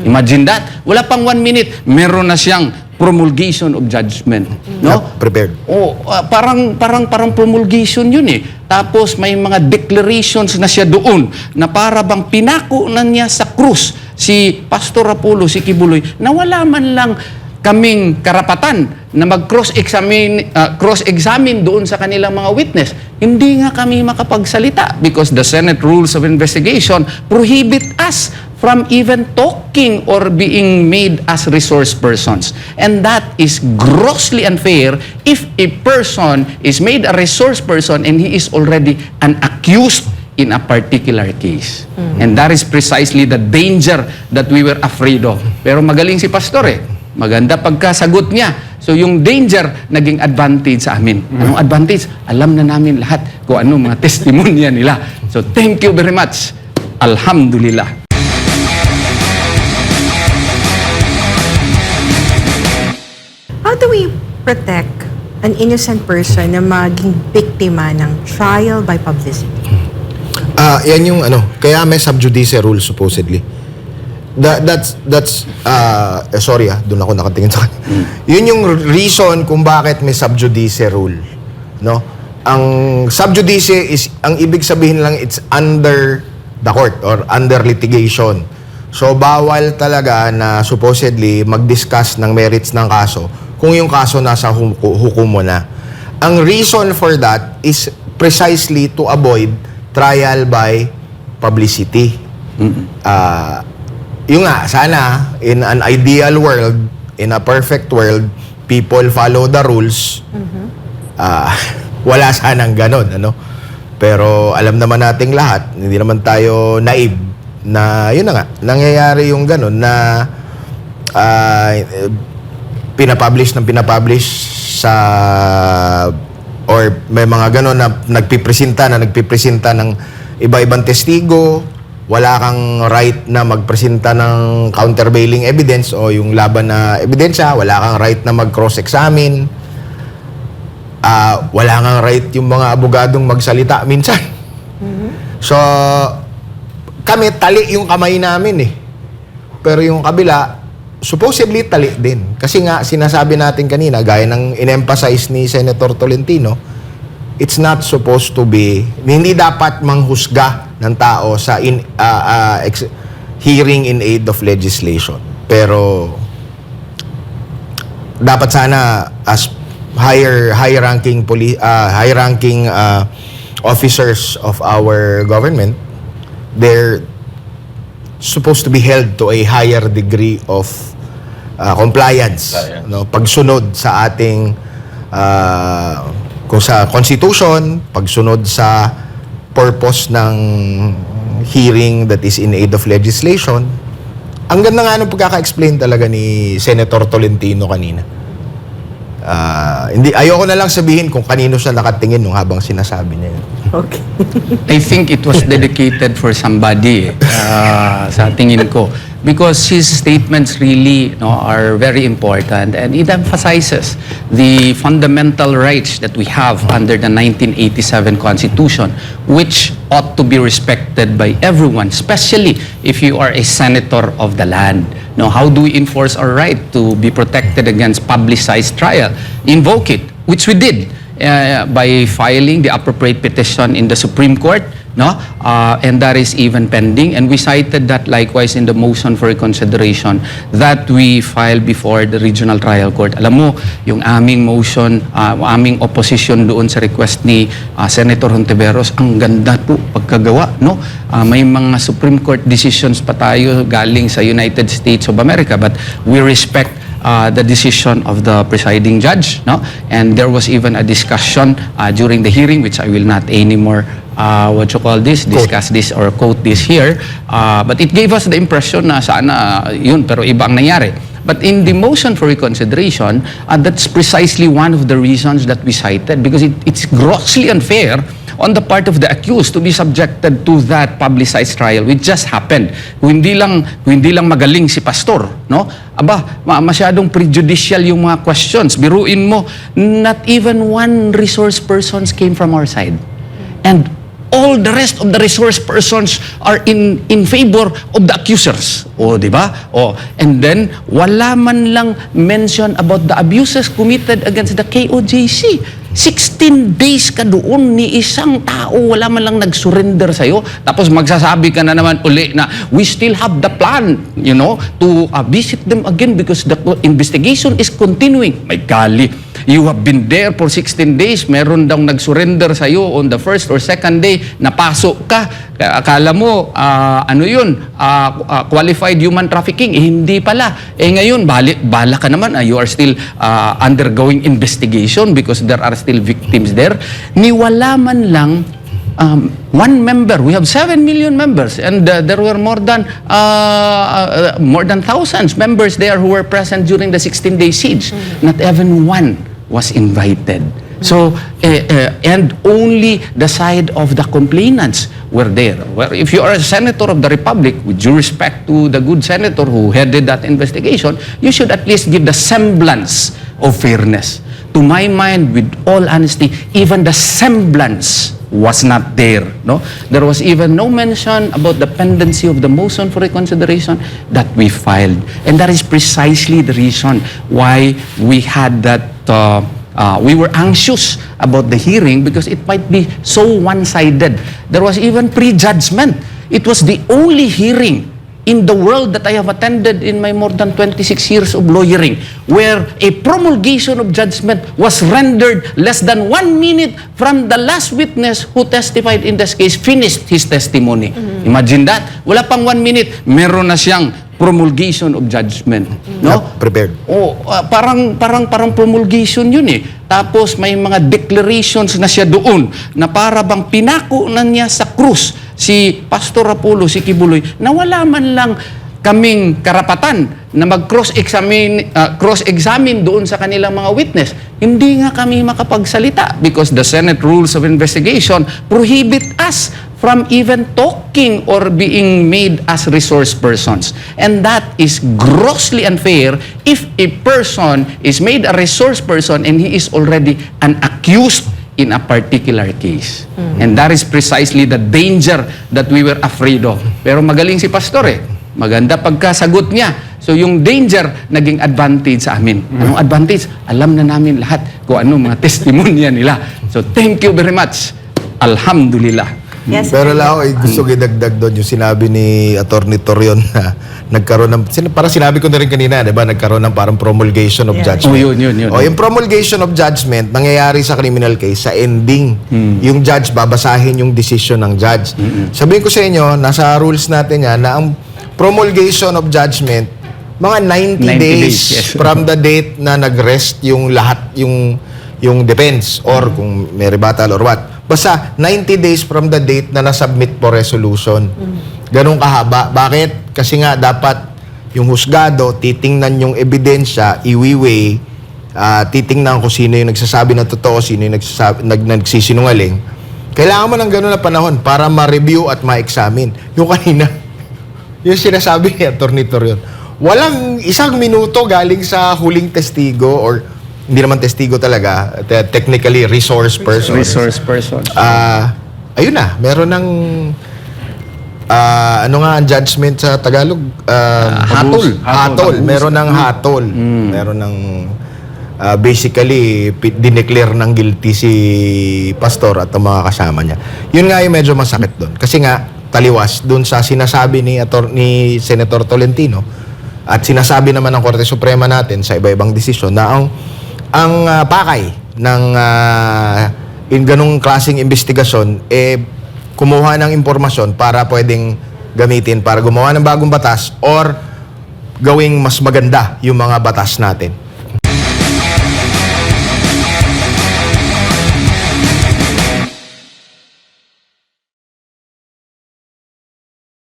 Imagine that. Wala pang 1 minute, meron na siyang promulgation of judgment. No? Not prepared. Oh, parang promulgation yun eh. Tapos may mga declarations na siya doon na para bang pinako na niya sa krus si Pastor Apollo, si Kibuloy, na wala man lang kaming karapatan na cross-examine doon sa kanilang mga witness. Hindi nga kami makapagsalita because the Senate Rules of Investigation prohibit us from even talking or being made as resource persons. And that is grossly unfair if a person is made a resource person and he is already an accused in a particular case. And that is precisely the danger that we were afraid of. Pero magaling si Pastor eh. Maganda pagkasagot niya. So yung danger, naging advantage sa amin. Anong advantage? Alam na namin lahat kung anong mga testimonya nila. So thank you very much. Alhamdulillah. How do we protect an innocent person na maging biktima ng trial by publicity? Yan yung kaya may sub judice rule supposedly. That's sorry doon ako nakatingin sa kanya. Yun yung reason kung bakit may sub judice rule, no? Ang sub judice is, ang ibig sabihin lang, it's under the court or under litigation. So bawal talaga na supposedly mag-discuss ng merits ng kaso kung yung kaso nasa hukom mo na. Ang reason for that is precisely to avoid trial by publicity. Yung nga, sana, in an ideal world, in a perfect world, people follow the rules. Wala sanang ganon, Pero alam naman nating lahat, hindi naman tayo naive, na yun na nga, nangyayari yung ganon na pinapublish sa or may mga ganon na nagpipresenta ng iba-ibang testigo. Wala kang right na magpresenta ng countervailing evidence o yung laban na ebidensya. Wala kang right na mag-cross-examine. Wala kang right yung mga abogadong magsalita minsan. So, kami, tali yung kamay namin eh. Pero yung kabila, supposedly tali din. Kasi nga, sinasabi natin kanina, gaya ng in-emphasize ni Senator Tolentino, it's not supposed to be, hindi dapat manghusga ng tao sa hearing in aid of legislation. Pero dapat sana as high-ranking officers of our government, they're supposed to be held to a higher degree of compliance, no? Pagsunod sa ating kung sa Constitution, pagsunod sa purpose ng hearing that is in aid of legislation. Ang ganda nga nung pagkaka-explain talaga ni Senator Tolentino kanina. Ayoko na lang sabihin kung kanino siya nakatingin nung habang sinasabi niya yun. Okay. I think it was dedicated for somebody sa tingin ko. Because his statements really are very important and it emphasizes the fundamental rights that we have under the 1987 Constitution, which ought to be respected by everyone, especially if you are a senator of the land. Now, how do we enforce our right to be protected against publicized trial? Invoke it, which we did by filing the appropriate petition in the Supreme Court. And that is even pending. And we cited that likewise in the motion for reconsideration that we filed before the Regional Trial Court. Alam mo, yung aming motion, aming opposition doon sa request ni Senator Hontiveros, ang ganda po pagkagawa, may mga Supreme Court decisions pa tayo galing sa United States of America, but we respect the decision of the presiding judge, and there was even a discussion during the hearing, which I will not anymore discuss this or quote this here, but it gave us the impression na sana yun, pero iba ang nangyari. But in the motion for reconsideration, that's precisely one of the reasons that we cited, because it's grossly unfair on the part of the accused to be subjected to that publicized trial which just happened. Hindi lang magaling si pastor, masyadong prejudicial yung mga questions. Biruin mo, not even one resource persons came from our side. And all the rest of the resource persons are in favor of the accusers. O, di ba? O, and then, wala man lang mention about the abuses committed against the KOJC. 16 days ka doon ni isang tao, wala man lang nag-surrender sa'yo. Tapos magsasabi ka na naman uli na we still have the plan, to visit them again because the investigation is continuing. My golly, you have been there for 16 days, meron daw nag-surrender sa'yo on the first or second day, napasok ka. Akala mo, qualified human trafficking. Hindi pala. Ngayon, bala ka naman. You are still undergoing investigation because there are still victims there. Niwala man lang one member. We have 7 million members and there were more than thousands members there who were present during the 16-day siege. Not even one was invited. So, and only the side of the complainants were there. Well, if you are a senator of the Republic, with due respect to the good senator who headed that investigation, you should at least give the semblance of fairness. To my mind, with all honesty, even the semblance was not there. No, there was even no mention about the pendency of the motion for reconsideration that we filed, and that is precisely the reason why we had that. We were anxious about the hearing because it might be so one-sided. There was even prejudgment. It was the only hearing in the world that I have attended in my more than 26 years of lawyering where a promulgation of judgment was rendered less than 1 minute from the last witness who testified in this case finished his testimony. Imagine that. Wala pang 1 minute, meron na siyang promulgation of judgment, no? Not prepared. Parang promulgation yun eh. Tapos may mga declarations na siya doon na para bang pinako na niya sa krus si Pastor Apollo, si Kibuloy, na wala man lang kaming karapatan na cross-examine doon sa kanilang mga witness. Hindi nga kami makapagsalita because the Senate Rules of Investigation prohibit us from even talking or being made as resource persons. And that is grossly unfair if a person is made a resource person and he is already an accused in a particular case. And that is precisely the danger that we were afraid of. Pero magaling si Pastor eh. Maganda pagkasagot niya. So yung danger, naging advantage sa amin. Anong advantage? Alam na namin lahat kung anong mga testimonya nila. So thank you very much. Alhamdulillah. Yes, Pero lao, gusto idagdag doon yung sinabi ni Attorney Torion na nagkaroon ng, para sinabi ko na rin kanina, di ba, nagkaroon ng parang promulgation of judgment. Yun. Yung promulgation of judgment, nangyayari sa criminal case, sa ending, yung judge, babasahin yung decision ng judge. Sabihin ko sa inyo, nasa rules natin yan, na ang promulgation of judgment, mga 90 days yes. from the date na nag-rest yung lahat, yung defense, or kung may rebuttal or what. Basta 90 days from the date na nasubmit for resolution. Ganun kahaba. Bakit? Kasi nga dapat yung husgado, titingnan yung ebidensya, iwiweigh, titingnan kung sino yung nagsasabi na totoo, sino yung nagsisinungaling. Kailangan mo ng ganun na panahon para ma-review at ma-examine. Yung kanina, yung sinasabi ni Attorney Torion, walang 1 minuto galing sa huling testigo or hindi naman testigo talaga, technically resource person. Resource persons. Ayun na, meron ng ano nga ang judgment sa Tagalog? Hatol. Meron ng hatol. Meron ng basically dineclare ng guilty si Pastor at ang mga kasama niya. Yun nga yung medyo masakit doon. Kasi nga taliwas doon sa sinasabi ni Senator Tolentino at sinasabi naman ng Korte Suprema natin sa iba-ibang desisyon na ang pakay ng ganung klaseng investigasyon kumuha ng impormasyon para pwedeng gamitin para gumawa ng bagong batas or gawing mas maganda yung mga batas natin.